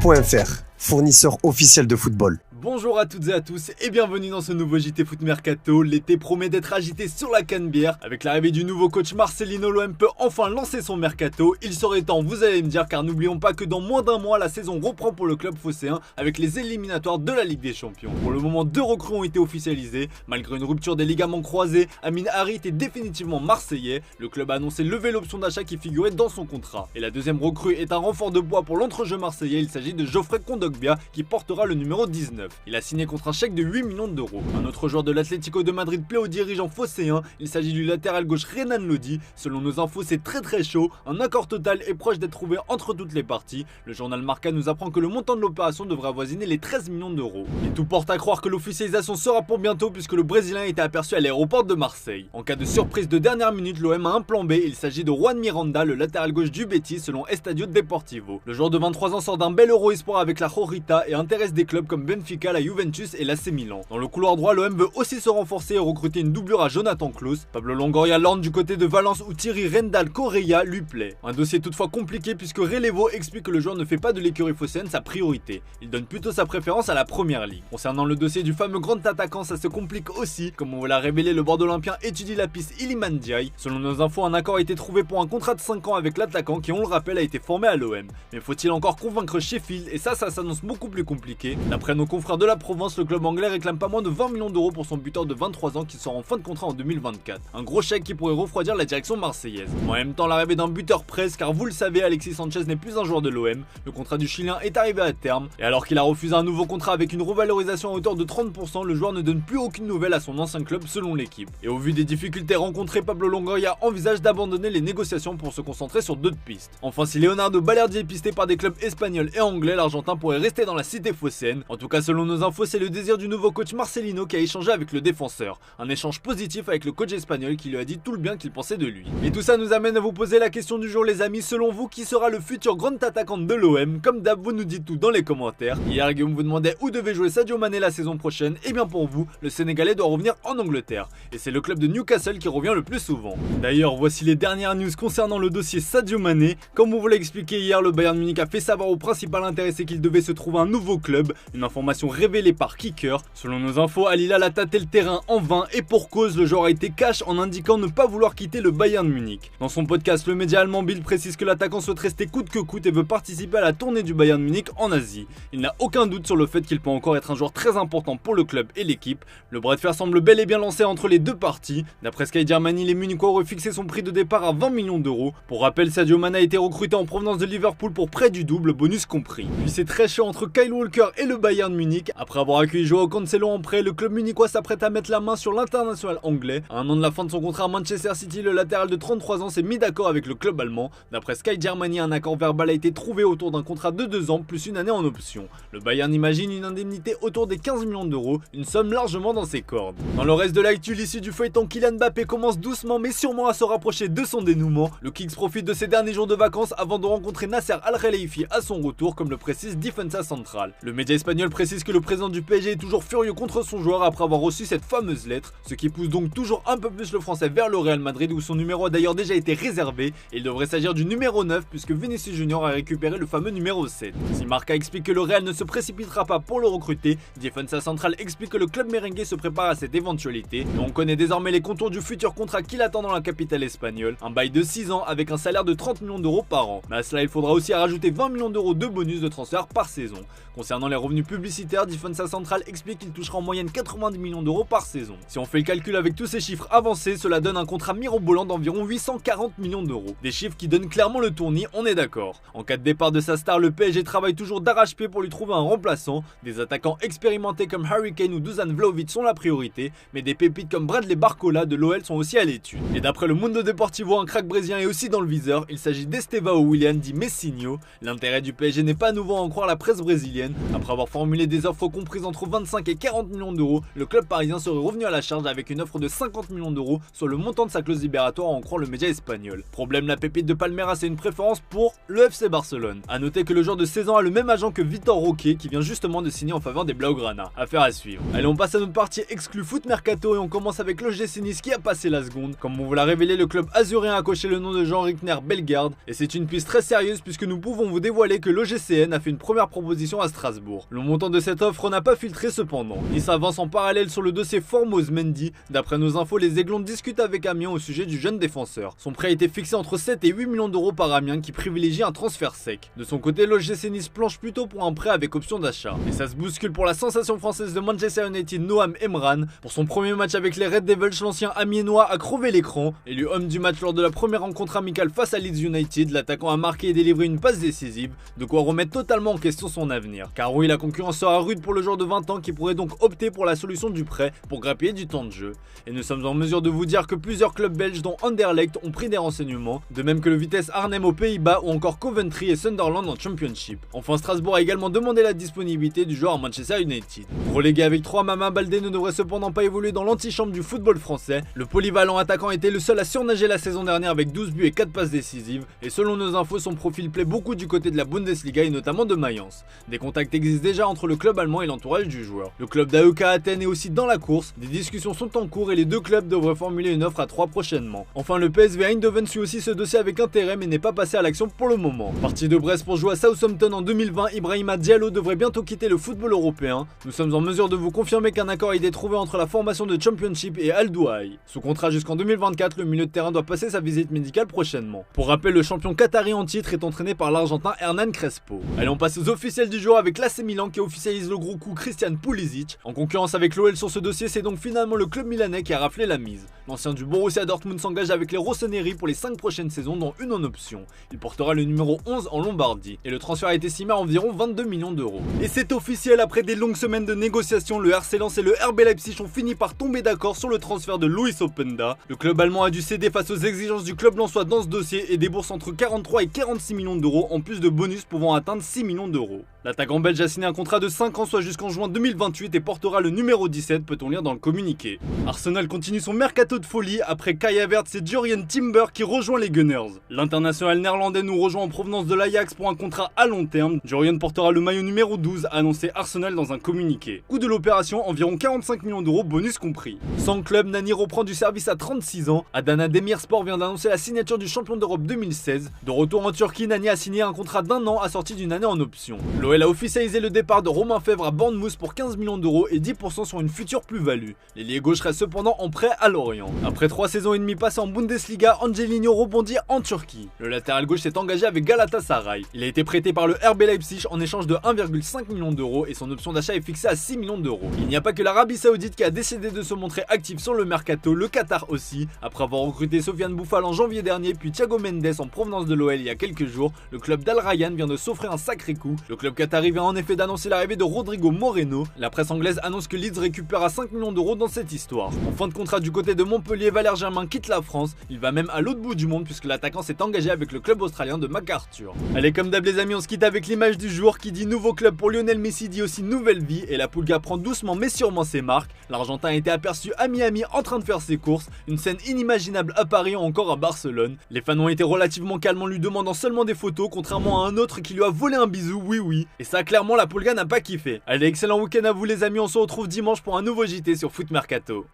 JT.fr, fournisseur officiel de football. Bonjour à toutes et à tous et bienvenue dans ce nouveau JT Foot Mercato. L'été promet d'être agité sur la Canebière. Avec l'arrivée du nouveau coach Marcelino, l'OM peut enfin lancer son mercato. Il serait temps, vous allez me dire, car n'oublions pas que dans moins d'un mois, la saison reprend pour le club phocéen avec les éliminatoires de la Ligue des Champions. Pour le moment, 2 recrues ont été officialisées. Malgré une rupture des ligaments croisés, Amin Harit est définitivement marseillais. Le club a annoncé lever l'option d'achat qui figurait dans son contrat. Et la deuxième recrue est un renfort de poids pour l'entrejeu marseillais. Il s'agit de Geoffrey Kondogbia qui portera le numéro 19. Il a signé contre un chèque de 8 millions d'euros. Un autre joueur de l'Atlético de Madrid plaît aux dirigeants phocéens. Il s'agit du latéral gauche Renan Lodi. Selon nos infos, c'est très chaud. Un accord total est proche d'être trouvé entre toutes les parties. Le journal Marca nous apprend que le montant de l'opération devrait avoisiner les 13 millions d'euros. Et tout porte à croire que l'officialisation sera pour bientôt puisque le Brésilien a été aperçu à l'aéroport de Marseille. En cas de surprise de dernière minute, l'OM a un plan B. Il s'agit de Juan Miranda, le latéral gauche du Betis selon Estadio Deportivo. Le joueur de 23 ans sort d'un bel Euro Espoir avec la Rorita et intéresse des clubs comme Benfica, la Juventus et l'AC Milan. Dans le couloir droit, l'OM veut aussi se renforcer et recruter une doublure à Jonathan Klaus. Pablo Longoria lorne du côté de Valence où Thierry Rendal Correa lui plaît. Un dossier toutefois compliqué puisque Relevo explique que le joueur ne fait pas de l'écurie phocéenne sa priorité. Il donne plutôt sa préférence à la première ligue. Concernant le dossier du fameux grand attaquant, ça se complique aussi. Comme on vous l'a révélé, le Bordeaux Olympien étudie la piste Iliman Ndiaye. Selon nos infos, un accord a été trouvé pour un contrat de 5 ans avec l'attaquant qui, on le rappelle, a été formé à l'OM. Mais faut-il encore convaincre Sheffield? Et ça s'annonce beaucoup plus compliqué. D'après nos confrères de la Provence, le club anglais réclame pas moins de 20 millions d'euros pour son buteur de 23 ans qui sera en fin de contrat en 2024. Un gros chèque qui pourrait refroidir la direction marseillaise. En même temps, l'arrivée d'un buteur presse car vous le savez, Alexis Sanchez n'est plus un joueur de l'OM. Le contrat du Chilien est arrivé à terme. Et alors qu'il a refusé un nouveau contrat avec une revalorisation à hauteur de 30%, le joueur ne donne plus aucune nouvelle à son ancien club selon l'équipe. Et au vu des difficultés rencontrées, Pablo Longoria envisage d'abandonner les négociations pour se concentrer sur d'autres pistes. Enfin, si Leonardo Balerdi est pisté par des clubs espagnols et anglais, l'Argentin pourrait rester dans la cité phocéenne. En tout cas, selon nos infos, c'est le désir du nouveau coach Marcelino qui a échangé avec le défenseur. Un échange positif avec le coach espagnol qui lui a dit tout le bien qu'il pensait de lui. Et tout ça nous amène à vous poser la question du jour les amis. Selon vous, qui sera le futur grand attaquant de l'OM? Comme d'hab, vous nous dites tout dans les commentaires. Hier, Guillaume vous demandait où devait jouer Sadio Mané la saison prochaine. Et bien pour vous, le Sénégalais doit revenir en Angleterre. Et c'est le club de Newcastle qui revient le plus souvent. D'ailleurs, voici les dernières news concernant le dossier Sadio Mané. Comme on vous l'a expliqué hier, le Bayern Munich a fait savoir au principal intéressé qu'il devait se trouver un nouveau club. Une information révélée par Kicker. Selon nos infos, Al Hilal a tâté le terrain en vain et pour cause, le joueur a été cash en indiquant ne pas vouloir quitter le Bayern Munich. Dans son podcast, le média allemand Bild précise que l'attaquant souhaite rester coûte que coûte et veut participer à la tournée du Bayern Munich en Asie. Il n'a aucun doute sur le fait qu'il peut encore être un joueur très important pour le club et l'équipe. Le bras de fer semble bel et bien lancé entre les deux parties. D'après Sky Germany, les Munichois auraient fixé son prix de départ à 20 millions d'euros. Pour rappel, Sadio Mané a été recruté en provenance de Liverpool pour près du double, bonus compris. Puis c'est très chaud entre Kyle Walker et le Bayern Munich. Après avoir accueilli Joao Cancelo en prêt, le club munichois s'apprête à mettre la main sur l'international anglais. À un an de la fin de son contrat à Manchester City, le latéral de 33 ans s'est mis d'accord avec le club allemand. D'après Sky Germany, un accord verbal a été trouvé autour d'un contrat de 2 ans plus une année en option. Le Bayern imagine une indemnité autour des 15 millions d'euros, une somme largement dans ses cordes. Dans le reste de l'actu, l'issue du feuilleton Kylian Mbappé commence doucement mais sûrement à se rapprocher de son dénouement. Le Kicks profite de ses derniers jours de vacances avant de rencontrer Nasser Al-Khelaifi à son retour, comme le précise Defensa Central. Le média espagnol précise que le président du PSG est toujours furieux contre son joueur après avoir reçu cette fameuse lettre, ce qui pousse donc toujours un peu plus le français vers le Real Madrid où son numéro a d'ailleurs déjà été réservé et il devrait s'agir du numéro 9 puisque Vinicius Junior a récupéré le fameux numéro 7. Si Marca explique que le Real ne se précipitera pas pour le recruter, Defensa Central explique que le club merengue se prépare à cette éventualité et on connaît désormais les contours du futur contrat qu'il attend dans la capitale espagnole, un bail de 6 ans avec un salaire de 30 millions d'euros par an. Mais à cela il faudra aussi rajouter 20 millions d'euros de bonus de transfert par saison. Concernant les revenus publicitaires, Defensa Central explique qu'il touchera en moyenne 90 millions d'euros par saison. Si on fait le calcul avec tous ces chiffres avancés, cela donne un contrat mirobolant d'environ 840 millions d'euros. Des chiffres qui donnent clairement le tournis, on est d'accord. En cas de départ de sa star, le PSG travaille toujours d'arrache-pied pour lui trouver un remplaçant. Des attaquants expérimentés comme Harry Kane ou Dusan Vlahovic sont la priorité, mais des pépites comme Bradley Barcola de l'OL sont aussi à l'étude. Et d'après le Mundo Deportivo, un crack brésilien est aussi dans le viseur. Il s'agit d'Estevao Willian dit Messinho. L'intérêt du PSG n'est pas nouveau à en croire la presse brésilienne. Après avoir formulé des des offres comprises entre 25 et 40 millions d'euros, le club parisien serait revenu à la charge avec une offre de 50 millions d'euros sur le montant de sa clause libératoire, en croire le média espagnol. Problème, la pépite de Palmeiras a une préférence pour le FC Barcelone. A noter que le joueur de 16 ans a le même agent que Vitor Roque qui vient justement de signer en faveur des Blaugrana. Affaire à suivre. Allez, on passe à notre partie exclue foot mercato et on commence avec l'OGC Nice qui a passé la seconde. Comme on vous l'a révélé, le club azuréen a coché le nom de Jean Rickner Bellegarde et c'est une piste très sérieuse puisque nous pouvons vous dévoiler que l'OGCN a fait une première proposition à Strasbourg. Le montant de cette offre n'a pas filtré cependant. Nice avance en parallèle sur le dossier Formose Mendy. D'après nos infos, les Aiglons discutent avec Amiens au sujet du jeune défenseur. Son prêt a été fixé entre 7 et 8 millions d'euros par Amiens qui privilégie un transfert sec. De son côté, l'OGC Nice planche plutôt pour un prêt avec option d'achat. Et ça se bouscule pour la sensation française de Manchester United, Noam Emran. Pour son premier match avec les Red Devils, l'ancien amiénois a crevé l'écran. Élu homme du match lors de la première rencontre amicale face à Leeds United, l'attaquant a marqué et délivré une passe décisive, de quoi remettre totalement en question son avenir. Car oui, la concurrence sera rude pour le joueur de 20 ans qui pourrait donc opter pour la solution du prêt pour grappiller du temps de jeu. Et nous sommes en mesure de vous dire que plusieurs clubs belges dont Anderlecht ont pris des renseignements, de même que le Vitesse Arnhem aux Pays-Bas ou encore Coventry et Sunderland en Championship. Enfin, Strasbourg a également demandé la disponibilité du joueur à Manchester United. Relégué avec 3, Mama Baldé ne devrait cependant pas évoluer dans l'antichambre du football français. Le polyvalent attaquant était le seul à surnager la saison dernière avec 12 buts et 4 passes décisives, et selon nos infos, son profil plaît beaucoup du côté de la Bundesliga et notamment de Mayence. Des contacts existent déjà entre le club allemand et l'entourage du joueur. Le club d'AEK Athènes est aussi dans la course, des discussions sont en cours et les deux clubs devraient formuler une offre à 3 prochainement. Enfin, le PSV Eindhoven suit aussi ce dossier avec intérêt mais n'est pas passé à l'action pour le moment. Parti de Brest pour jouer à Southampton en 2020, Ibrahima Diallo devrait bientôt quitter le football européen. Nous sommes en mesure de vous confirmer qu'un accord a été trouvé entre la formation de Championship et Al Douaï. Sous contrat jusqu'en 2024, le milieu de terrain doit passer sa visite médicale prochainement. Pour rappel, le champion qatari en titre est entraîné par l'Argentin Hernan Crespo. Allez, on passe aux officiels du jour avec l'AC Milan qui officialise le gros coup Christian Pulisic. En concurrence avec l'OL sur ce dossier, c'est donc finalement le club milanais qui a raflé la mise. L'ancien du Borussia Dortmund s'engage avec les Rossoneri pour les 5 prochaines saisons, dont une en option. Il portera le numéro 11 en Lombardie et le transfert a été estimé à environ 22 millions d'euros. Et c'est officiel, après des longues semaines de négociations, le RC Lens et le RB Leipzig ont fini par tomber d'accord sur le transfert de Luis Openda. Le club allemand a dû céder face aux exigences du club lensois dans ce dossier et débourse entre 43 et 46 millions d'euros en plus de bonus pouvant atteindre 6 millions d'euros. L'attaquant belge a signé un contrat de 5 ans, soit jusqu'en juin 2028 et portera le numéro 17, peut-on lire dans le communiqué. Arsenal continue son mercato de folie après Kai Havertz et Jurrien Timber qui rejoint les Gunners. L'international néerlandais nous rejoint en provenance de l'Ajax pour un contrat à long terme. Jurrien portera le maillot numéro 12, a annoncé Arsenal dans un communiqué. Coût de l'opération, environ 45 millions d'euros, bonus compris. Sans club, Nani reprend du service à 36 ans. Adana Demirspor vient d'annoncer la signature du champion d'Europe 2016. De retour en Turquie, Nani a signé un contrat d'1 an assorti d'une année en option. L'OL a officialisé le départ de Romain Fèvre à Bournemouth pour 15 millions d'euros et 10% sur une future plus-value. L'ailier gauche reste cependant en prêt à Lorient. Après 3 saisons et demie passées en Bundesliga, Angelino rebondit en Turquie. Le latéral gauche s'est engagé avec Galatasaray. Il a été prêté par le RB Leipzig en échange de 1,5 million d'euros et son option d'achat est fixée à 6 millions d'euros. Il n'y a pas que l'Arabie Saoudite qui a décidé de se montrer active sur le mercato, le Qatar aussi. Après avoir recruté Sofiane Bouffal en janvier dernier puis Thiago Mendes en provenance de l'OL il y a quelques jours, le club d'Al Rayyan vient de s'offrir un sacré coup. Le club qatari vient en effet d'annoncer l'arrivée de Rodrigo Moreno. La presse anglaise annonce que Leeds récupérera 5 millions d'euros dans cette histoire. En fin de contrat du côté de Montpellier, Valère Germain quitte la France. Il va même à l'autre bout du monde puisque l'attaquant s'est engagé avec le club australien de MacArthur. Allez, comme d'hab les amis, on se quitte avec l'image du jour qui dit nouveau club pour Lionel Messi dit aussi nouvelle vie et la Pulga prend doucement mais sûrement ses marques. L'Argentin a été aperçu à Miami en train de faire ses courses, une scène inimaginable à Paris ou encore à Barcelone. Les fans ont été relativement calmes en lui demandant seulement des photos contrairement à un autre qui lui a volé un bisou, oui. Et ça clairement la Pulga n'a pas kiffé. Allez, excellent week-end à vous les amis, on se retrouve dimanche pour un nouveau JT sur Foot Mercato.